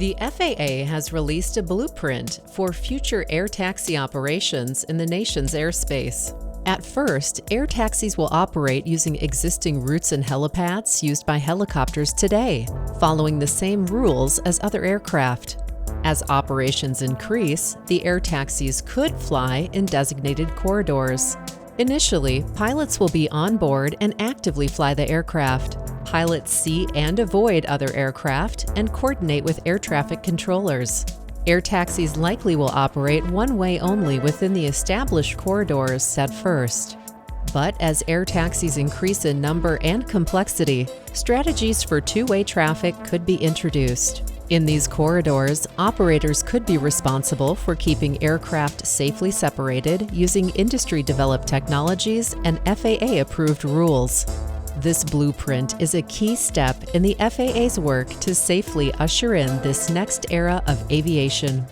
The FAA has released a blueprint for future air taxi operations in the nation's airspace. At first, air taxis will operate using existing routes and helipads used by helicopters today, following the same rules as other aircraft. As operations increase, the air taxis could fly in designated corridors. Initially, pilots will be on board and actively fly the aircraft. Pilots see and avoid other aircraft and coordinate with air traffic controllers. Air taxis likely will operate one way only within the established corridors set first. But as air taxis increase in number and complexity, strategies for two-way traffic could be introduced. In these corridors, operators could be responsible for keeping aircraft safely separated using industry-developed technologies and FAA-approved rules. This blueprint is a key step in the FAA's work to safely usher in this next era of aviation.